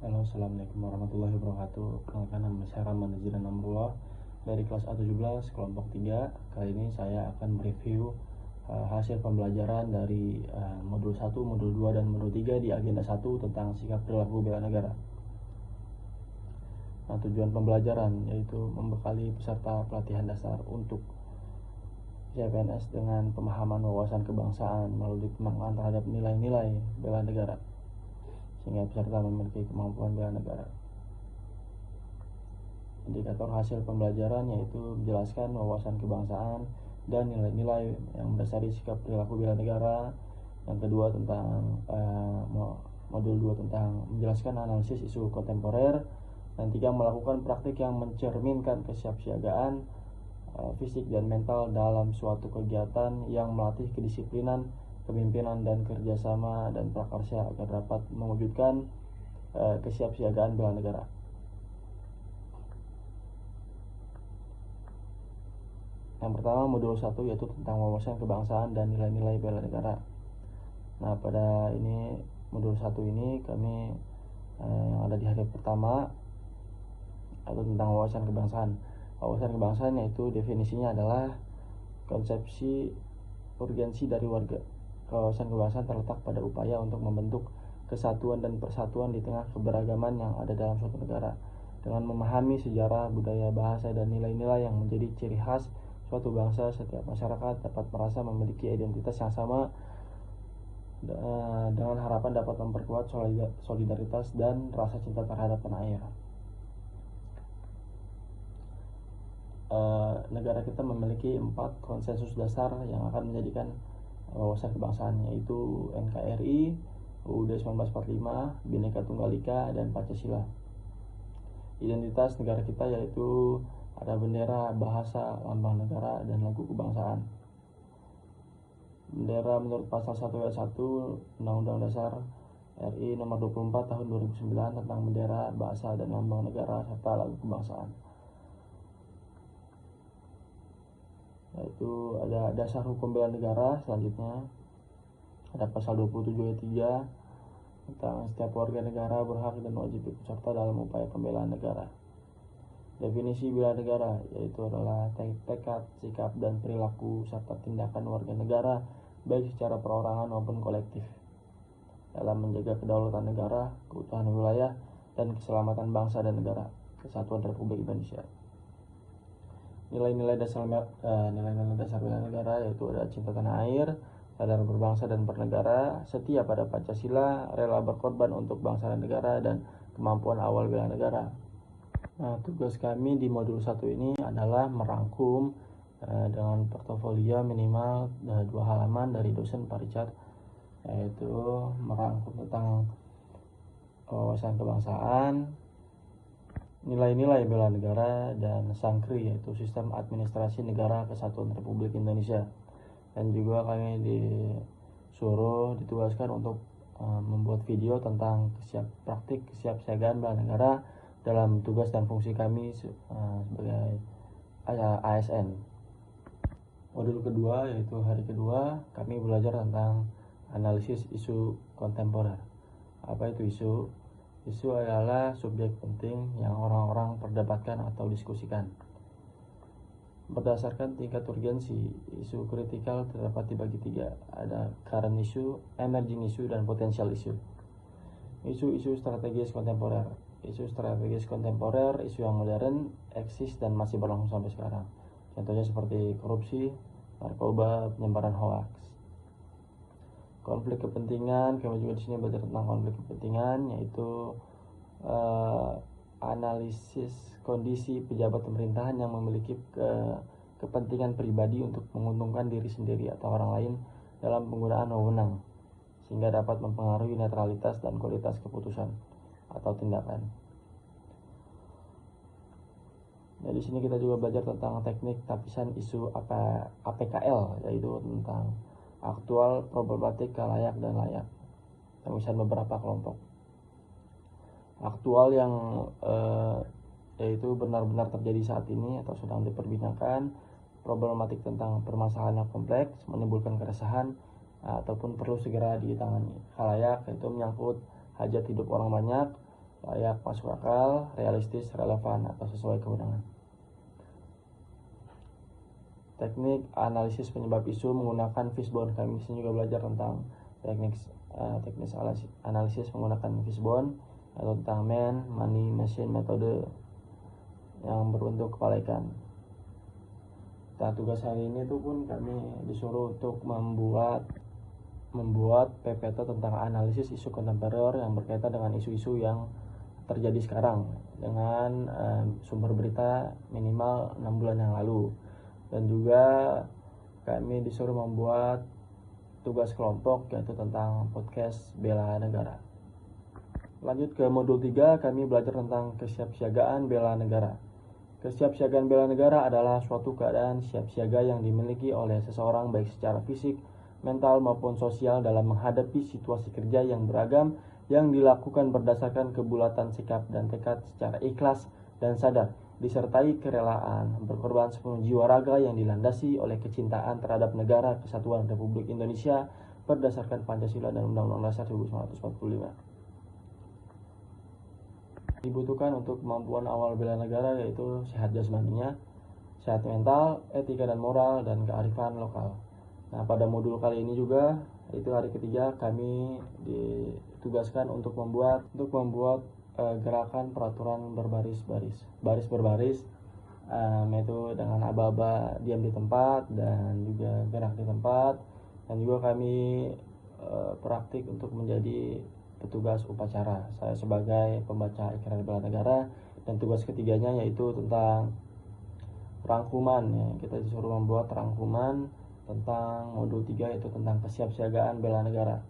Halo, assalamualaikum warahmatullahi wabarakatuh. Perkenalkan, nama saya Rahman Najiran Amrullah dari kelas A17 kelompok 3. Kali ini saya akan mereview hasil pembelajaran dari modul 1, modul 2, dan modul 3 di agenda 1 tentang sikap perilaku bela negara. Nah, tujuan pembelajaran yaitu membekali peserta pelatihan dasar untuk CPNS dengan pemahaman wawasan kebangsaan melalui pengembangan terhadap nilai-nilai bela negara, sehingga peserta memiliki kemampuan bela negara. Indikator hasil pembelajaran yaitu menjelaskan wawasan kebangsaan dan nilai-nilai yang mendasari sikap perilaku bela negara. Yang kedua tentang modul 2 tentang menjelaskan analisis isu kontemporer. Dan 3, melakukan praktik yang mencerminkan kesiapsiagaan fisik dan mental dalam suatu kegiatan yang melatih kedisiplinan, kepemimpinan, dan kerjasama dan prakarya agar dapat mewujudkan kesiapsiagaan bela negara. Yang pertama, modul 1 yaitu tentang wawasan kebangsaan dan nilai-nilai bela negara. Nah, pada ini modul 1 ini kami yang ada di hari pertama atau tentang wawasan kebangsaan. Wawasan kebangsaan yaitu definisinya adalah konsepsi urgensi dari warga. Wawasan kebangsaan terletak pada upaya untuk membentuk kesatuan dan persatuan di tengah keberagaman yang ada dalam suatu negara, dengan memahami sejarah, budaya, bahasa, dan nilai-nilai yang menjadi ciri khas suatu bangsa. Setiap masyarakat dapat merasa memiliki identitas yang sama dengan harapan dapat memperkuat solidaritas dan rasa cinta terhadap tanah air. Negara kita memiliki 4 konsensus dasar yang akan menjadikan wawasan kebangsaan, yaitu NKRI, UUD 1945, Bhinneka Tunggal Ika, dan Pancasila. Identitas negara kita yaitu ada bendera, bahasa, lambang negara, dan lagu kebangsaan. Bendera menurut pasal 1 ayat 1 Undang-Undang Dasar RI nomor 24 tahun 2009 tentang bendera, bahasa, dan lambang negara serta lagu kebangsaan. Yaitu ada dasar hukum bela negara. Selanjutnya ada pasal 27 ayat 3 tentang setiap warga negara berhak dan wajib ikut serta dalam upaya pembelaan negara. Definisi bela negara yaitu adalah tekad, sikap, dan perilaku serta tindakan warga negara baik secara perorangan maupun kolektif dalam menjaga kedaulatan negara, keutuhan wilayah, dan keselamatan bangsa dan negara Kesatuan Republik Indonesia. Nilai-nilai dasar bela negara yaitu ada cinta tanah air, sadar berbangsa dan bernegara, setia pada Pancasila, rela berkorban untuk bangsa dan negara, dan kemampuan awal bela negara. Nah, tugas kami di modul 1 ini adalah merangkum dengan portofolio minimal 2 halaman dari dosen Pak Richard, yaitu merangkum tentang wawasan kebangsaan, nilai-nilai bela negara, dan SANKRI yaitu Sistem Administrasi Negara Kesatuan Republik Indonesia. Dan juga kami ditugaskan untuk membuat video tentang praktik kesiapsiagaan bela negara dalam tugas dan fungsi kami sebagai ASN. Modul kedua yaitu hari kedua kami belajar tentang analisis isu kontemporer. Apa itu isu? Isu adalah subjek penting yang orang-orang perdebatkan atau diskusikan. Berdasarkan tingkat urgensi, isu kritikal terdapat dibagi 3. Ada current issue, emerging issue, dan potential issue. Isu-isu strategis kontemporer. Isu strategis kontemporer, isu yang modern, eksis, dan masih berlangsung sampai sekarang. Contohnya seperti korupsi, narkoba, penyebaran hoax. Konflik kepentingan, kami juga di sini belajar tentang konflik kepentingan, yaitu analisis kondisi pejabat pemerintahan yang memiliki kepentingan pribadi untuk menguntungkan diri sendiri atau orang lain dalam penggunaan wewenang, sehingga dapat mempengaruhi netralitas dan kualitas keputusan atau tindakan. Nah, di sini kita juga belajar tentang teknik tapisan isu APKL, yaitu tentang aktual, problematik, layak, dan layak. Tapisan beberapa kelompok. Aktual yang yaitu benar-benar terjadi saat ini atau sedang diperbincangkan. Problematik tentang permasalahan yang kompleks, menimbulkan keresahan ataupun perlu segera ditangani. Layak yaitu menyangkut hajat hidup orang banyak, layak, masuk akal, realistis, relevan, atau sesuai kewenangan. Teknik analisis penyebab isu menggunakan fishbone. Kami di sini juga belajar tentang teknik analisis menggunakan fishbone, atau tentang man, money, machine metode yang berbentuk kepala ikan. Nah, tugas hari ini tuh pun kami disuruh untuk membuat PPT tentang analisis isu kontemporer yang berkaitan dengan isu-isu yang terjadi sekarang dengan sumber berita minimal 6 bulan yang lalu. Dan juga kami disuruh membuat tugas kelompok, yaitu tentang podcast bela negara. Lanjut ke modul 3, kami belajar tentang kesiapsiagaan bela negara. Kesiapsiagaan bela negara adalah suatu keadaan siap siaga yang dimiliki oleh seseorang baik secara fisik, mental maupun sosial dalam menghadapi situasi kerja yang beragam yang dilakukan berdasarkan kebulatan sikap dan tekad secara ikhlas dan sadar, disertai kerelaan berkorban sepenuh jiwa raga yang dilandasi oleh kecintaan terhadap negara kesatuan Republik Indonesia berdasarkan Pancasila dan Undang-Undang Dasar 1945. Dibutuhkan untuk kemampuan awal bela negara yaitu sehat jasmaninya, sehat mental, etika dan moral, dan kearifan lokal. Nah, pada modul kali ini juga, itu hari ketiga, kami ditugaskan untuk membuat gerakan peraturan baris berbaris, yaitu dengan aba-aba diam di tempat dan juga gerak di tempat, dan juga kami praktik untuk menjadi petugas upacara. Saya sebagai pembaca ikrar bela negara, dan tugas ketiganya yaitu tentang rangkuman, ya. Kita disuruh membuat rangkuman tentang modul 3, yaitu tentang kesiapsiagaan bela negara.